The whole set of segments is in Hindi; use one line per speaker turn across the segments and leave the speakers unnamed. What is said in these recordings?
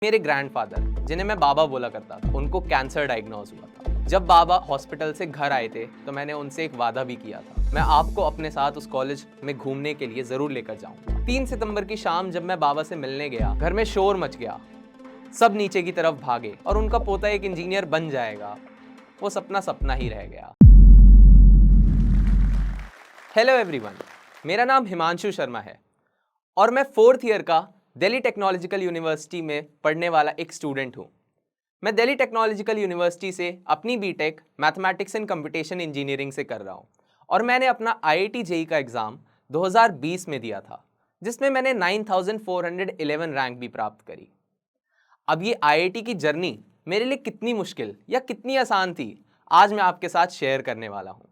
मेरे ग्रैंडफादर, जिन्हें मैं बाबा बोला करता था, उनको कैंसर डायग्नोज हुआ था। जब बाबा हॉस्पिटल से घर आए थे तो मैंने उनसे एक वादा भी किया था, मैं आपको अपने साथ उस कॉलेज में घूमने के लिए जरूर लेकर जाऊंगा। 3 सितंबर की शाम जब मैं बाबा से मिलने गया, घर में शोर मच गया, सब नीचे की तरफ भागे और उनका पोता एक इंजीनियर बन जाएगा, वो सपना सपना ही रह गया। हेलो एवरीवन, मेरा नाम हिमांशु शर्मा है और मैं 4th ईयर का दिल्ली टेक्नोलॉजिकल यूनिवर्सिटी में पढ़ने वाला एक स्टूडेंट हूँ। मैं दिल्ली टेक्नोलॉजिकल यूनिवर्सिटी से अपनी BTech mathematics and computation engineering से कर रहा हूँ और मैंने अपना IIT JEE का एग्ज़ाम 2020 में दिया था, जिसमें मैंने 9411 रैंक भी प्राप्त करी। अब ये IIT की जर्नी मेरे लिए कितनी मुश्किल या कितनी आसान थी, आज मैं आपके साथ शेयर करने वाला हूँ।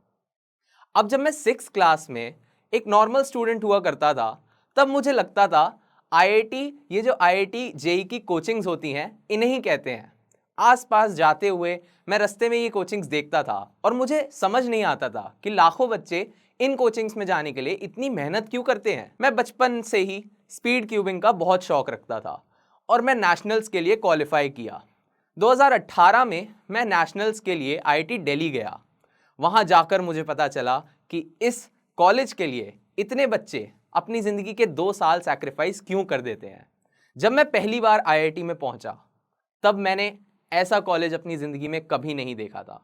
अब जब मैं 6th क्लास में एक नॉर्मल स्टूडेंट हुआ करता था, तब मुझे लगता था ये जो IIT JEE की कोचिंग्स होती हैं, इन्हें ही कहते हैं। आसपास जाते हुए मैं रास्ते में ये कोचिंग्स देखता था और मुझे समझ नहीं आता था कि लाखों बच्चे इन कोचिंग्स में जाने के लिए इतनी मेहनत क्यों करते हैं। मैं बचपन से ही स्पीड क्यूबिंग का बहुत शौक रखता था और मैं नेशनल्स के लिए क्वालिफाई किया। 2018 में मैं नेशनल्स के लिए IIT दिल्ली गया। वहां जाकर मुझे पता चला कि इस कॉलेज के लिए इतने बच्चे अपनी जिंदगी के 2 साल सैक्रिफाइस क्यों कर देते हैं। जब मैं पहली बार IIT में पहुंचा, तब मैंने ऐसा कॉलेज अपनी जिंदगी में कभी नहीं देखा था।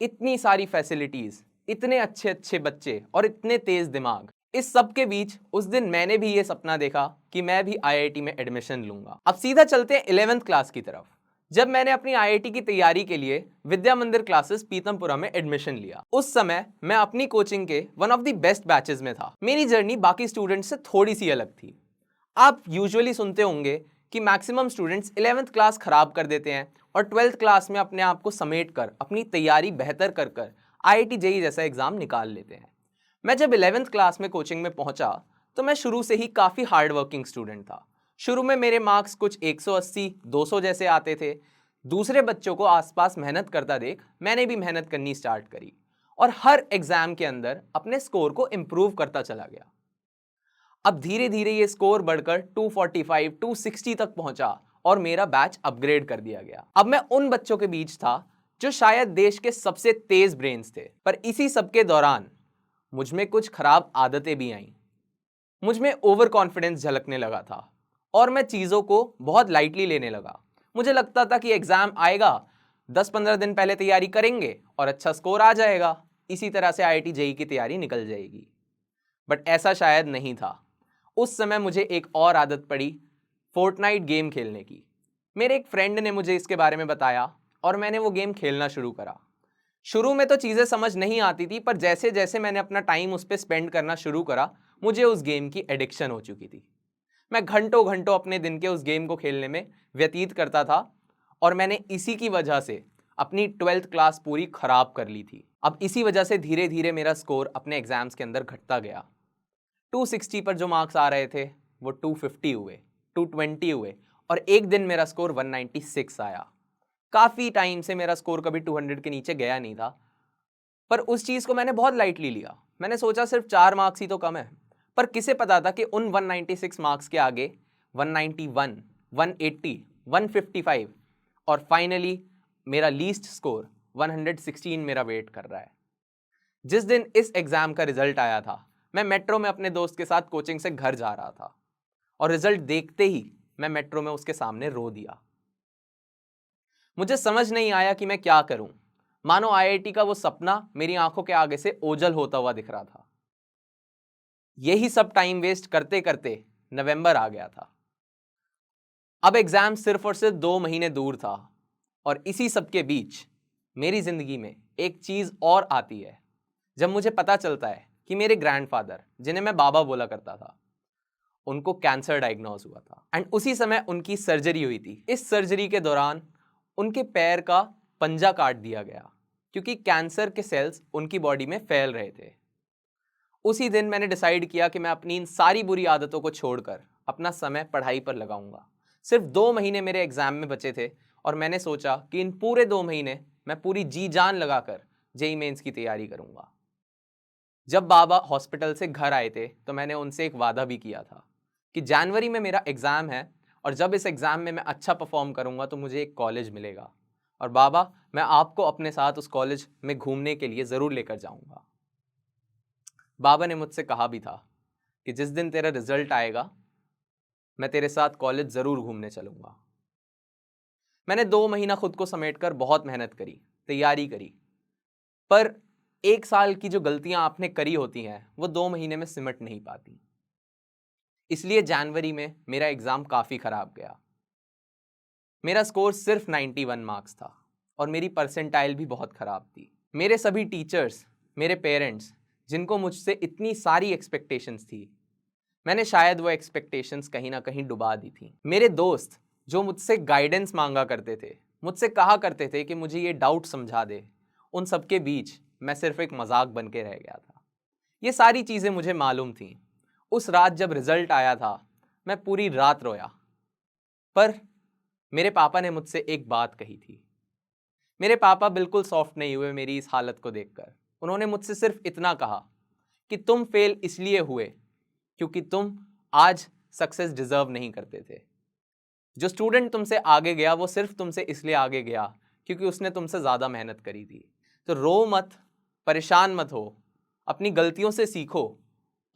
इतनी सारी फैसिलिटीज, इतने अच्छे अच्छे बच्चे और इतने तेज दिमाग। इस सब के बीच उस दिन मैंने भी ये सपना देखा कि मैं भी IIT में एडमिशन लूंगा। अब सीधा चलते हैं 11th क्लास की तरफ। जब मैंने अपनी IIT की तैयारी के लिए विद्या मंदिर क्लासेस पीतमपुरा में एडमिशन लिया, उस समय मैं अपनी कोचिंग के one of the best batches में था। मेरी जर्नी बाकी स्टूडेंट्स से थोड़ी सी अलग थी। आप यूजुअली सुनते होंगे कि मैक्सिमम स्टूडेंट्स 11th क्लास खराब कर देते हैं और 12th क्लास में अपने आप को समेट कर अपनी तैयारी बेहतर कर कर IIT JEE जैसा एग्जाम निकाल लेते हैं। मैं जब 11th क्लास में कोचिंग में पहुंचा, तो मैं शुरू से ही काफ़ी हार्ड वर्किंग स्टूडेंट था। शुरू में मेरे मार्क्स कुछ 180, 200 जैसे आते थे। दूसरे बच्चों को आसपास मेहनत करता देख मैंने भी मेहनत करनी स्टार्ट करी और हर एग्जाम के अंदर अपने स्कोर को इम्प्रूव करता चला गया। अब धीरे धीरे ये स्कोर बढ़कर 245, 260 तक पहुंचा और मेरा बैच अपग्रेड कर दिया गया। अब मैं उन बच्चों के बीच था जो शायद देश के सबसे तेज ब्रेन्स थे, पर इसी सब के दौरान मुझ में कुछ खराब आदतें भी आईं। मुझ में ओवर कॉन्फिडेंस झलकने लगा था और मैं चीज़ों को बहुत लाइटली लेने लगा। मुझे लगता था कि एग्ज़ाम आएगा, 10-15 दिन पहले तैयारी करेंगे और अच्छा स्कोर आ जाएगा, इसी तरह से IIT JEE की तैयारी निकल जाएगी। बट ऐसा शायद नहीं था। उस समय मुझे एक और आदत पड़ी, फोर्टनाइट गेम खेलने की। मेरे एक फ्रेंड ने मुझे इसके बारे में बताया और मैंने वो गेम खेलना शुरू करा। शुरू में तो चीज़ें समझ नहीं आती थी, पर जैसे जैसे मैंने अपना टाइम उस पर स्पेंड करना शुरू करा, मुझे उस गेम की एडिक्शन हो चुकी थी। मैं घंटों घंटों अपने दिन के उस गेम को खेलने में व्यतीत करता था और मैंने इसी की वजह से अपनी 12th क्लास पूरी खराब कर ली थी। अब इसी वजह से धीरे धीरे मेरा स्कोर अपने एग्जाम्स के अंदर घटता गया। 260 पर जो मार्क्स आ रहे थे वो 250 हुए, 220 हुए और एक दिन मेरा स्कोर 196 आया। काफ़ी टाइम से मेरा स्कोर कभी 200 के नीचे गया नहीं था, पर उस चीज़ को मैंने बहुत लाइटली लिया। मैंने सोचा सिर्फ 4 मार्क्स ही तो कम है, पर किसे पता था कि उन 196 मार्क्स के आगे 191, 180, 155 और फाइनली मेरा लीस्ट स्कोर 116 मेरा वेट कर रहा है। जिस दिन इस एग्ज़ाम का रिजल्ट आया था, मैं मेट्रो में अपने दोस्त के साथ कोचिंग से घर जा रहा था और रिजल्ट देखते ही मैं मेट्रो में उसके सामने रो दिया। मुझे समझ नहीं आया कि मैं क्या करूं। मानो IIT का वो सपना मेरी आंखों के आगे से ओझल होता हुआ दिख रहा था। यही सब टाइम वेस्ट करते करते नवंबर आ गया था। अब एग्जाम सिर्फ और सिर्फ 2 महीने दूर था और इसी सब के बीच मेरी जिंदगी में एक चीज और आती है, जब मुझे पता चलता है कि मेरे ग्रैंडफादर, जिन्हें मैं बाबा बोला करता था, उनको कैंसर डायग्नोज हुआ था एंड उसी समय उनकी सर्जरी हुई थी। इस सर्जरी के दौरान उनके पैर का पंजा काट दिया गया क्योंकि कैंसर के सेल्स उनकी बॉडी में फैल रहे थे। उसी दिन मैंने डिसाइड किया कि मैं अपनी इन सारी बुरी आदतों को छोड़कर अपना समय पढ़ाई पर लगाऊंगा। सिर्फ 2 महीने मेरे एग्जाम में बचे थे और मैंने सोचा कि इन पूरे 2 महीने मैं पूरी जी जान लगाकर JEE मेंस की तैयारी करूंगा। जब बाबा हॉस्पिटल से घर आए थे तो मैंने उनसे एक वादा भी किया था कि जनवरी में मेरा एग्ज़ाम है और जब इस एग्ज़ाम में मैं अच्छा परफॉर्म करूँगा तो मुझे एक कॉलेज मिलेगा, और बाबा मैं आपको अपने साथ उस कॉलेज में घूमने के लिए ज़रूर लेकर जाऊँगा। बाबा ने मुझसे कहा भी था कि जिस दिन तेरा रिजल्ट आएगा मैं तेरे साथ कॉलेज ज़रूर घूमने चलूँगा। मैंने 2 महीना खुद को समेटकर बहुत मेहनत करी, तैयारी करी, पर 1 साल की जो गलतियां आपने करी होती हैं वो 2 महीने में सिमट नहीं पाती। इसलिए जनवरी में मेरा एग्ज़ाम काफ़ी ख़राब गया। मेरा स्कोर सिर्फ 91 मार्क्स था और मेरी परसेंटाइल भी बहुत ख़राब थी। मेरे सभी टीचर्स, मेरे पेरेंट्स, जिनको मुझसे इतनी सारी एक्सपेक्टेशंस थी, मैंने शायद वो एक्सपेक्टेशंस कहीं ना कहीं डुबा दी थी। मेरे दोस्त जो मुझसे गाइडेंस मांगा करते थे, मुझसे कहा करते थे कि मुझे ये डाउट समझा दे, उन सबके बीच मैं सिर्फ एक मजाक बन के रह गया था। ये सारी चीज़ें मुझे मालूम थीं। उस रात जब रिजल्ट आया था मैं पूरी रात रोया, पर मेरे पापा ने मुझसे एक बात कही थी। मेरे पापा बिल्कुल सॉफ्ट नहीं हुए मेरी इस हालत को देखकर। उन्होंने मुझसे सिर्फ इतना कहा कि तुम फेल इसलिए हुए क्योंकि तुम आज सक्सेस डिजर्व नहीं करते थे। जो स्टूडेंट तुमसे आगे गया वो सिर्फ तुमसे इसलिए आगे गया क्योंकि उसने तुमसे ज़्यादा मेहनत करी थी। तो रो मत, परेशान मत हो, अपनी गलतियों से सीखो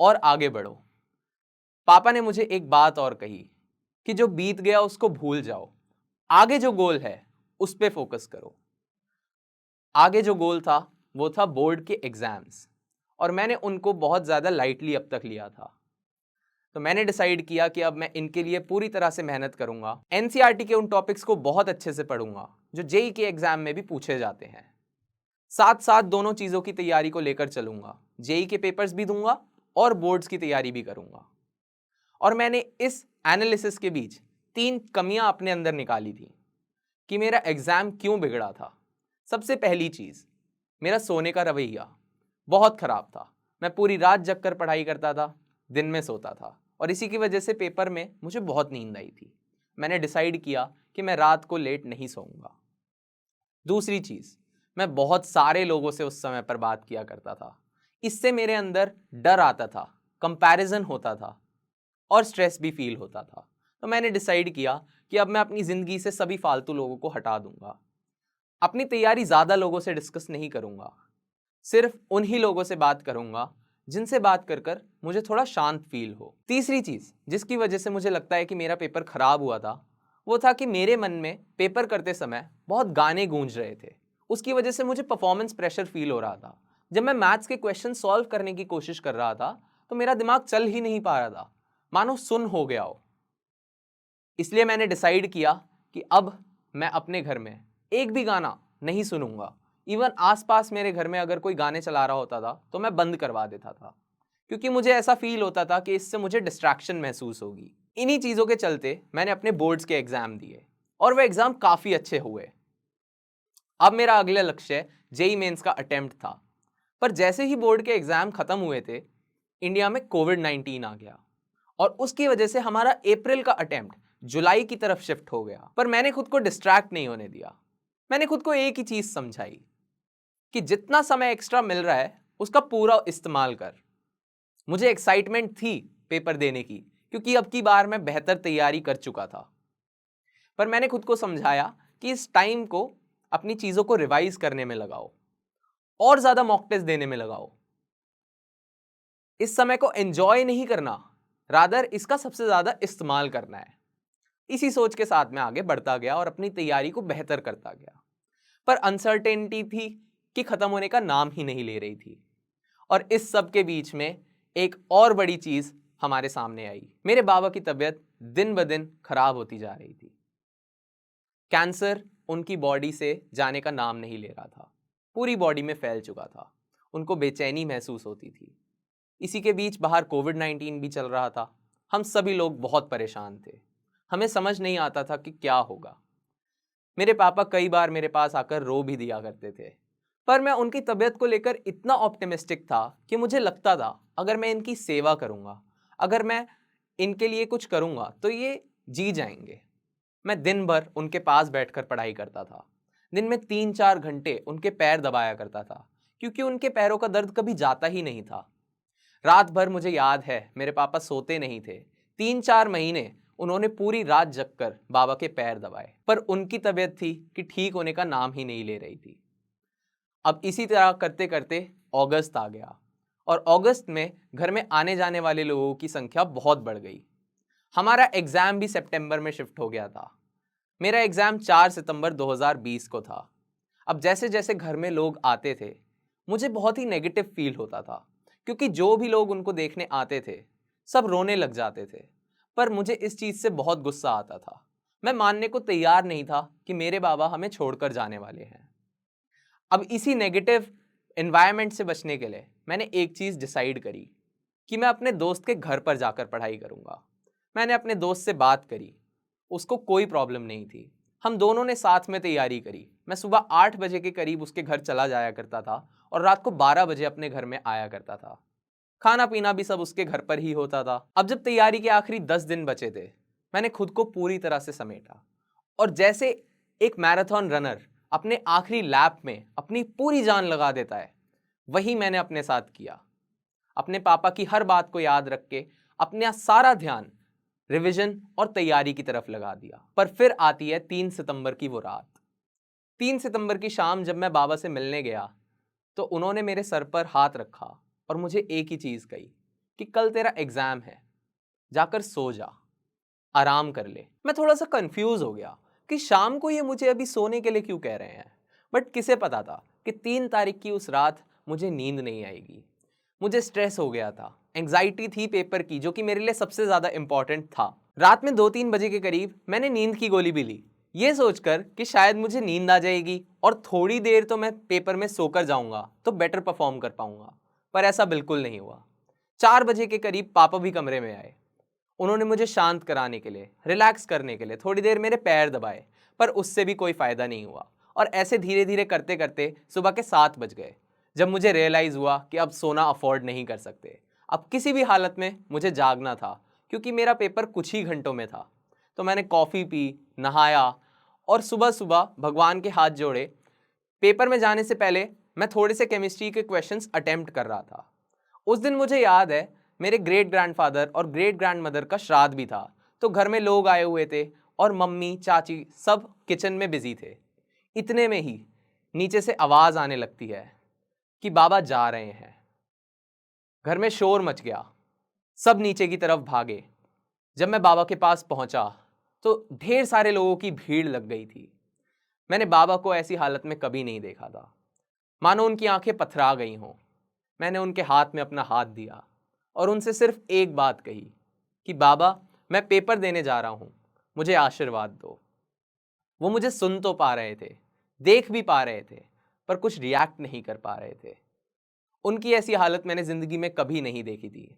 और आगे बढ़ो। पापा ने मुझे एक बात और कही कि जो बीत गया उसको भूल जाओ, आगे जो गोल है उस पे फोकस करो। आगे जो गोल था वो था बोर्ड के एग्जाम्स, और मैंने उनको बहुत ज़्यादा लाइटली अब तक लिया था। तो मैंने डिसाइड किया कि अब मैं इनके लिए पूरी तरह से मेहनत करूंगा। एनसीईआरटी के उन टॉपिक्स को बहुत अच्छे से पढ़ूंगा जो जेईई के एग्जाम में भी पूछे जाते हैं। साथ साथ दोनों चीज़ों की तैयारी को लेकर चलूंगा, जेईई के पेपर्स भी दूंगा और बोर्ड्स की तैयारी भी करूंगा। और मैंने इस एनालिसिस के बीच 3 कमियां अपने अंदर निकाली थी कि मेरा एग्जाम क्यों बिगड़ा था। सबसे पहली चीज़, मेरा सोने का रवैया बहुत ख़राब था। मैं पूरी रात जग कर पढ़ाई करता था, दिन में सोता था, और इसी की वजह से पेपर में मुझे बहुत नींद आई थी। मैंने डिसाइड किया कि मैं रात को लेट नहीं सोऊंगा। दूसरी चीज़, मैं बहुत सारे लोगों से उस समय पर बात किया करता था। इससे मेरे अंदर डर आता था, कंपैरिजन होता था और स्ट्रेस भी फील होता था। तो मैंने डिसाइड किया कि अब मैं अपनी ज़िंदगी से सभी फालतू लोगों को हटा दूंगा। अपनी तैयारी ज़्यादा लोगों से डिस्कस नहीं करूंगा, सिर्फ उन्हीं लोगों से बात करूंगा जिनसे बात कर कर मुझे थोड़ा शांत फील हो। तीसरी चीज़ जिसकी वजह से मुझे लगता है कि मेरा पेपर खराब हुआ था वो था कि मेरे मन में पेपर करते समय बहुत गाने गूंज रहे थे। उसकी वजह से मुझे परफॉर्मेंस प्रेशर फील हो रहा था। जब मैं मैथ्स के क्वेश्चन सॉल्व करने की कोशिश कर रहा था तो मेरा दिमाग चल ही नहीं पा रहा था, मानो सुन हो गया हो। इसलिए मैंने डिसाइड किया कि अब मैं अपने घर में एक भी गाना नहीं सुनूंगा। इवन आसपास मेरे घर में अगर कोई गाने चला रहा होता था तो मैं बंद करवा देता था, क्योंकि मुझे ऐसा फील होता था कि इससे मुझे डिस्ट्रैक्शन महसूस होगी। इन्हीं चीज़ों के चलते मैंने अपने बोर्ड्स के एग्ज़ाम दिए और वह एग्ज़ाम काफ़ी अच्छे हुए। अब मेरा अगला लक्ष्य जेईई मेंस का अटेम्प्ट था। पर जैसे ही बोर्ड के एग्ज़ाम ख़त्म हुए थे, इंडिया में कोविड-19 आ गया और उसकी वजह से हमारा अप्रैल का अटेम्प्ट जुलाई की तरफ शिफ्ट हो गया। पर मैंने खुद को डिस्ट्रैक्ट नहीं होने दिया। मैंने खुद को एक ही चीज़ समझाई कि जितना समय एक्स्ट्रा मिल रहा है उसका पूरा इस्तेमाल कर। मुझे एक्साइटमेंट थी पेपर देने की, क्योंकि अब की बार मैं बेहतर तैयारी कर चुका था। पर मैंने खुद को समझाया कि इस टाइम को अपनी चीज़ों को रिवाइज करने में लगाओ और ज़्यादा मॉक टेस्ट देने में लगाओ। इस समय को एंजॉय नहीं करना, रादर इसका सबसे ज़्यादा इस्तेमाल करना है। इसी सोच के साथ मैं आगे बढ़ता गया और अपनी तैयारी को बेहतर करता गया। पर अनसर्टेनिटी थी कि ख़त्म होने का नाम ही नहीं ले रही थी। और इस सब के बीच में एक और बड़ी चीज़ हमारे सामने आई। मेरे बाबा की तबीयत दिन ब दिन खराब होती जा रही थी। कैंसर उनकी बॉडी से जाने का नाम नहीं ले रहा था, पूरी बॉडी में फैल चुका था। उनको बेचैनी महसूस होती थी। इसी के बीच बाहर कोविड-19 भी चल रहा था। हम सभी लोग बहुत परेशान थे। हमें समझ नहीं आता था कि क्या होगा। मेरे पापा कई बार मेरे पास आकर रो भी दिया करते थे, पर मैं उनकी तबीयत को लेकर इतना ऑप्टिमिस्टिक था कि मुझे लगता था अगर मैं इनकी सेवा करूँगा, अगर मैं इनके लिए कुछ करूँगा तो ये जी जाएंगे। मैं दिन भर उनके पास बैठकर पढ़ाई करता था। दिन में 3-4 घंटे उनके पैर दबाया करता था, क्योंकि उनके पैरों का दर्द कभी जाता ही नहीं था। रात भर मुझे याद है मेरे पापा सोते नहीं थे। 3-4 महीने उन्होंने पूरी रात जगकर बाबा के पैर दबाए, पर उनकी तबीयत थी कि ठीक होने का नाम ही नहीं ले रही थी। अब इसी तरह करते करते अगस्त आ गया और अगस्त में घर में आने जाने वाले लोगों की संख्या बहुत बढ़ गई। हमारा एग्ज़ाम भी सितंबर में शिफ्ट हो गया था। मेरा एग्ज़ाम 4 सितंबर 2020 को था। अब जैसे जैसे घर में लोग आते थे, मुझे बहुत ही नेगेटिव फील होता था, क्योंकि जो भी लोग उनको देखने आते थे सब रोने लग जाते थे। पर मुझे इस चीज़ से बहुत गुस्सा आता था। मैं मानने को तैयार नहीं था कि मेरे बाबा हमें छोड़कर जाने वाले हैं। अब इसी नेगेटिव एनवायरनमेंट से बचने के लिए मैंने एक चीज़ डिसाइड करी कि मैं अपने दोस्त के घर पर जाकर पढ़ाई करूँगा। मैंने अपने दोस्त से बात करी, उसको कोई प्रॉब्लम नहीं थी। हम दोनों ने साथ में तैयारी करी। मैं सुबह 8 बजे के करीब उसके घर चला जाया करता था और रात को 12 बजे अपने घर में आया करता था। खाना पीना भी सब उसके घर पर ही होता था। अब जब तैयारी के आखिरी 10 दिन बचे थे, मैंने खुद को पूरी तरह से समेटा और जैसे एक मैराथन रनर अपने आखिरी लैप में अपनी पूरी जान लगा देता है, वही मैंने अपने साथ किया। अपने पापा की हर बात को याद रख के अपना सारा ध्यान रिवीजन और तैयारी की तरफ लगा दिया। पर फिर आती है 3 सितंबर की वो रात। 3 सितंबर की शाम जब मैं बाबा से मिलने गया तो उन्होंने मेरे सर पर हाथ रखा और मुझे एक ही चीज़ कही कि कल तेरा एग्ज़ाम है, जाकर सो जा, आराम कर ले। मैं थोड़ा सा कंफ्यूज हो गया कि शाम को ये मुझे अभी सोने के लिए क्यों कह रहे हैं। बट किसे पता था कि 3 तारीख की उस रात मुझे नींद नहीं आएगी। मुझे स्ट्रेस हो गया था, एंग्जाइटी थी पेपर की, जो कि मेरे लिए सबसे ज़्यादा इंपॉर्टेंट था। रात में 2-3 बजे के करीब मैंने नींद की गोली भी ली, ये सोचकर कि शायद मुझे नींद आ जाएगी और थोड़ी देर तो मैं पेपर में सोकर जाऊंगा तो बेटर परफॉर्म कर पाऊंगा। पर ऐसा बिल्कुल नहीं हुआ। 4 बजे के करीब पापा भी कमरे में आए। उन्होंने मुझे शांत कराने के लिए, रिलैक्स करने के लिए थोड़ी देर मेरे पैर दबाए, पर उससे भी कोई फ़ायदा नहीं हुआ और ऐसे धीरे धीरे करते करते सुबह के 7 बज गए, जब मुझे रियलाइज़ हुआ कि अब सोना अफोर्ड नहीं कर सकते। अब किसी भी हालत में मुझे जागना था, क्योंकि मेरा पेपर कुछ ही घंटों में था। तो मैंने कॉफ़ी पी, नहाया और सुबह सुबह भगवान के हाथ जोड़े। पेपर में जाने से पहले मैं थोड़े से केमिस्ट्री के क्वेश्चंस अटेम्प्ट कर रहा था। उस दिन मुझे याद है मेरे ग्रेट ग्रैंडफादर और ग्रेट ग्रैंडमदर का श्राद्ध भी था, तो घर में लोग आए हुए थे और मम्मी चाची सब किचन में बिजी थे। इतने में ही नीचे से आवाज़ आने लगती है कि बाबा जा रहे हैं। घर में शोर मच गया, सब नीचे की तरफ भागे। जब मैं बाबा के पास पहुंचा तो ढेर सारे लोगों की भीड़ लग गई थी। मैंने बाबा को ऐसी हालत में कभी नहीं देखा था, मानो उनकी आंखें पथरा गई हों। मैंने उनके हाथ में अपना हाथ दिया और उनसे सिर्फ एक बात कही कि बाबा, मैं पेपर देने जा रहा हूँ, मुझे आशीर्वाद दो। वो मुझे सुन तो पा रहे थे, देख भी पा रहे थे, पर कुछ रिएक्ट नहीं कर पा रहे थे। उनकी ऐसी हालत मैंने ज़िंदगी में कभी नहीं देखी थी।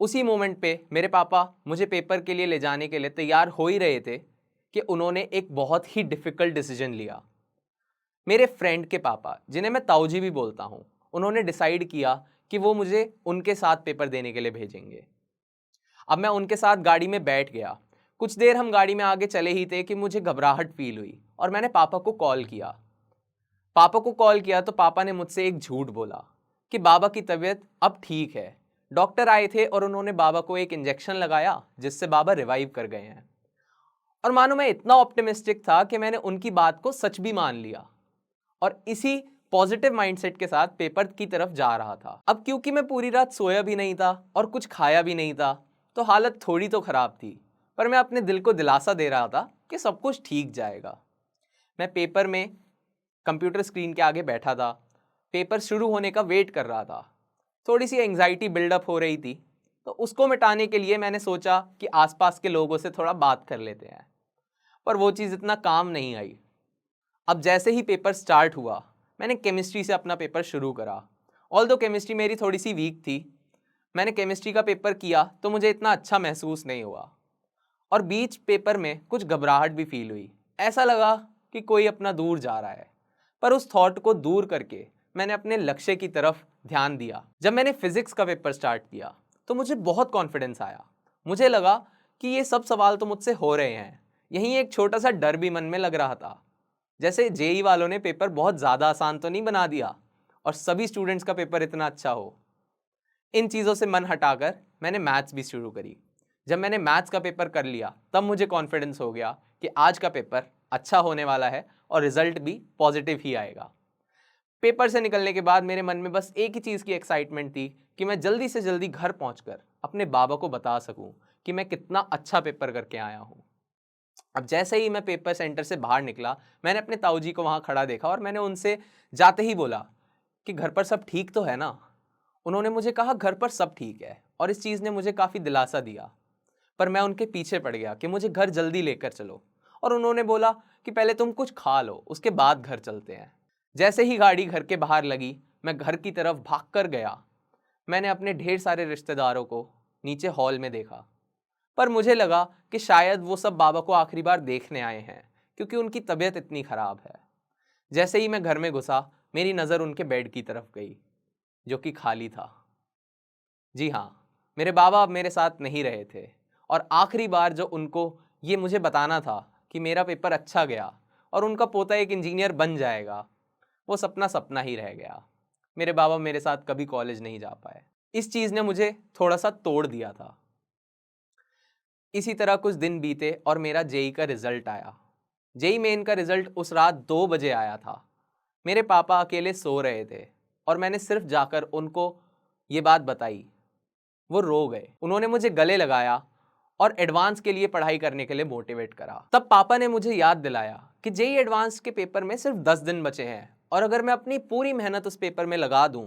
उसी मोमेंट पे मेरे पापा मुझे पेपर के लिए ले जाने के लिए तैयार हो ही रहे थे कि उन्होंने एक बहुत ही डिफ़िकल्ट डिसीजन लिया। मेरे फ्रेंड के पापा, जिन्हें मैं ताऊजी भी बोलता हूँ, उन्होंने डिसाइड किया कि वो मुझे उनके साथ पेपर देने के लिए भेजेंगे। अब मैं उनके साथ गाड़ी में बैठ गया। कुछ देर हम गाड़ी में आगे चले ही थे कि मुझे घबराहट फील हुई और मैंने पापा को कॉल किया। पापा को कॉल किया तो पापा ने मुझसे एक झूठ बोला कि बाबा की तबीयत अब ठीक है। डॉक्टर आए थे और उन्होंने बाबा को एक इंजेक्शन लगाया जिससे बाबा रिवाइव कर गए हैं। और मानो मैं इतना ऑप्टिमिस्टिक था कि मैंने उनकी बात को सच भी मान लिया और इसी पॉजिटिव माइंडसेट के साथ पेपर की तरफ जा रहा था। अब क्योंकि मैं पूरी रात सोया भी नहीं था और कुछ खाया भी नहीं था, तो हालत थोड़ी तो खराब थी, पर मैं अपने दिल को दिलासा दे रहा था कि सब कुछ ठीक जाएगा। मैं पेपर में कंप्यूटर स्क्रीन के आगे बैठा था, पेपर शुरू होने का वेट कर रहा था। थोड़ी सी एंग्जाइटी बिल्डअप हो रही थी, तो उसको मिटाने के लिए मैंने सोचा कि आसपास के लोगों से थोड़ा बात कर लेते हैं, पर वो चीज़ इतना काम नहीं आई। अब जैसे ही पेपर स्टार्ट हुआ, मैंने केमिस्ट्री से अपना पेपर शुरू करा। ऑल्दो केमिस्ट्री मेरी थोड़ी सी वीक थी, मैंने केमिस्ट्री का पेपर किया तो मुझे इतना अच्छा महसूस नहीं हुआ और बीच पेपर में कुछ घबराहट भी फील हुई। ऐसा लगा कि कोई अपना दूर जा रहा है, पर उस थॉट को दूर करके मैंने अपने लक्ष्य की तरफ ध्यान दिया। जब मैंने फिजिक्स का पेपर स्टार्ट किया तो मुझे बहुत कॉन्फिडेंस आया। मुझे लगा कि ये सब सवाल तो मुझसे हो रहे हैं। यहीं एक छोटा सा डर भी मन में लग रहा था, जैसे जेई वालों ने पेपर बहुत ज़्यादा आसान तो नहीं बना दिया और सभी स्टूडेंट्स का पेपर इतना अच्छा हो। इन चीज़ों से मन हटाकर मैंने मैथ्स भी शुरू करी। जब मैंने मैथ्स का पेपर कर लिया तब मुझे कॉन्फिडेंस हो गया कि आज का पेपर अच्छा होने वाला है और रिजल्ट भी पॉजिटिव ही आएगा। पेपर से निकलने के बाद मेरे मन में बस एक ही चीज़ की एक्साइटमेंट थी कि मैं जल्दी से जल्दी घर पहुंचकर अपने बाबा को बता सकूं कि मैं कितना अच्छा पेपर करके आया हूं। अब जैसे ही मैं पेपर सेंटर से बाहर निकला, मैंने अपने ताऊ जी को वहां खड़ा देखा और मैंने उनसे जाते ही बोला कि घर पर सब ठीक तो है ना। उन्होंने मुझे कहा घर पर सब ठीक है और इस चीज़ ने मुझे काफ़ी दिलासा दिया। पर मैं उनके पीछे पड़ गया कि मुझे घर जल्दी लेकर चलो, और उन्होंने बोला कि पहले तुम कुछ खा लो, उसके बाद घर चलते हैं। जैसे ही गाड़ी घर के बाहर लगी, मैं घर की तरफ भागकर गया। मैंने अपने ढेर सारे रिश्तेदारों को नीचे हॉल में देखा, पर मुझे लगा कि शायद वो सब बाबा को आखिरी बार देखने आए हैं क्योंकि उनकी तबीयत इतनी ख़राब है। जैसे ही मैं घर में घुसा, मेरी नज़र उनके बेड की तरफ गई जो कि खाली था। जी हाँ, मेरे बाबा अब मेरे साथ नहीं रहे थे और आखिरी बार जो उनको ये मुझे बताना था कि मेरा पेपर अच्छा गया और उनका पोता एक इंजीनियर बन जाएगा, वो सपना सपना ही रह गया। मेरे बाबा मेरे साथ कभी कॉलेज नहीं जा पाए। इस चीज़ ने मुझे थोड़ा सा तोड़ दिया था। इसी तरह कुछ दिन बीते और मेरा जेई का रिजल्ट आया। जेई मेन का रिजल्ट उस रात 2 बजे आया था। मेरे पापा अकेले सो रहे थे और मैंने सिर्फ जाकर उनको ये बात बताई। वो रो गए। उन्होंने मुझे गले लगाया और एडवांस के लिए पढ़ाई करने के लिए मोटिवेट करा। तब पापा ने मुझे याद दिलाया कि जेई एडवांस के पेपर में सिर्फ 10 दिन बचे हैं और अगर मैं अपनी पूरी मेहनत उस पेपर में लगा दूं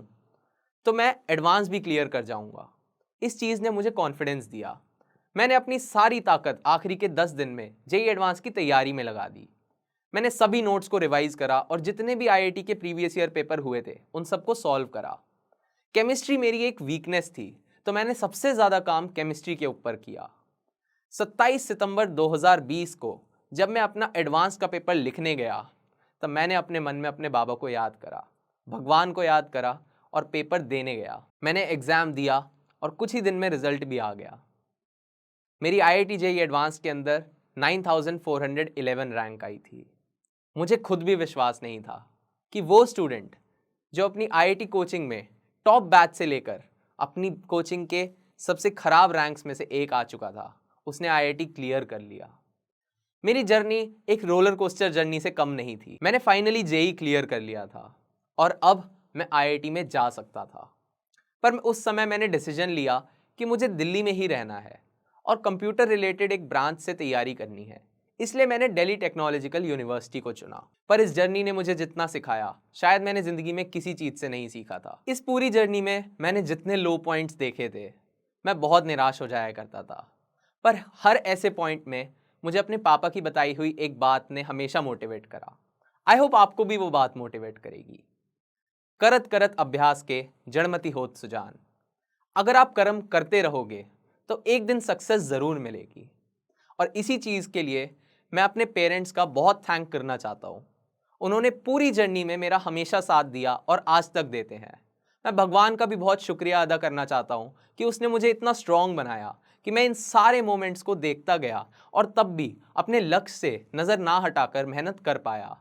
तो मैं एडवांस भी क्लियर कर जाऊंगा। इस चीज़ ने मुझे कॉन्फिडेंस दिया। मैंने अपनी सारी ताकत आखिरी के 10 दिन में जेई एडवांस की तैयारी में लगा दी। मैंने सभी नोट्स को रिवाइज करा और जितने भी आईआईटी के प्रीवियस ईयर पेपर हुए थे उन सबको सॉल्व करा। केमिस्ट्री मेरी एक वीकनेस थी तो मैंने सबसे ज़्यादा काम केमिस्ट्री के ऊपर किया। 27 सितंबर 2020 को जब मैं अपना एडवांस का पेपर लिखने गया तब मैंने अपने मन में अपने बाबा को याद करा, भगवान को याद करा और पेपर देने गया। मैंने एग्ज़ाम दिया और कुछ ही दिन में रिजल्ट भी आ गया। मेरी आईआईटी जेईई एडवांस के अंदर 9411 रैंक आई थी। मुझे खुद भी विश्वास नहीं था कि वो स्टूडेंट जो अपनी आईआईटी कोचिंग में टॉप बैच से लेकर अपनी कोचिंग के सबसे खराब रैंक्स में से एक आ चुका था, उसने आईआईटी क्लियर कर लिया। मेरी जर्नी एक रोलर कोस्टर जर्नी से कम नहीं थी। मैंने फाइनली जेईई क्लियर कर लिया था और अब मैं आईआईटी में जा सकता था। पर उस समय मैंने डिसीजन लिया कि मुझे दिल्ली में ही रहना है और कंप्यूटर रिलेटेड एक ब्रांच से तैयारी करनी है, इसलिए मैंने दिल्ली टेक्नोलॉजिकल यूनिवर्सिटी को चुना। पर इस जर्नी ने मुझे जितना सिखाया शायद मैंने ज़िंदगी में किसी चीज़ से नहीं सीखा था। इस पूरी जर्नी में मैंने जितने लो पॉइंट्स देखे थे, मैं बहुत निराश हो जाया करता था, पर हर ऐसे पॉइंट में मुझे अपने पापा की बताई हुई एक बात ने हमेशा मोटिवेट करा। आई होप आपको भी वो बात मोटिवेट करेगी। करत करत अभ्यास के जड़मति होत सुजान। अगर आप कर्म करते रहोगे तो एक दिन सक्सेस ज़रूर मिलेगी। और इसी चीज़ के लिए मैं अपने पेरेंट्स का बहुत थैंक करना चाहता हूँ। उन्होंने पूरी जर्नी में मेरा हमेशा साथ दिया और आज तक देते हैं। मैं भगवान का भी बहुत शुक्रिया अदा करना चाहता हूँ कि उसने मुझे इतना स्ट्रॉन्ग बनाया कि मैं इन सारे मोमेंट्स को देखता गया और तब भी अपने लक्ष्य से नज़र ना हटाकर मेहनत कर पाया।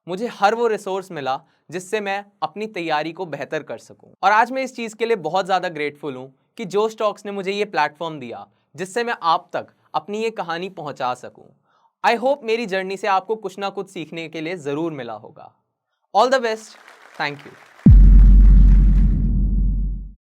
मुझे हर वो रिसोर्स मिला जिससे मैं अपनी तैयारी को बेहतर कर सकूं। और आज मैं इस चीज़ के लिए बहुत ज़्यादा ग्रेटफुल हूँ कि जोश टॉक्स ने मुझे ये प्लेटफॉर्म दिया जिससे मैं आप तक अपनी ये कहानी पहुँचा सकूँ। आई होप मेरी जर्नी से आपको कुछ ना कुछ सीखने के लिए ज़रूर मिला होगा। All the best. Thank you.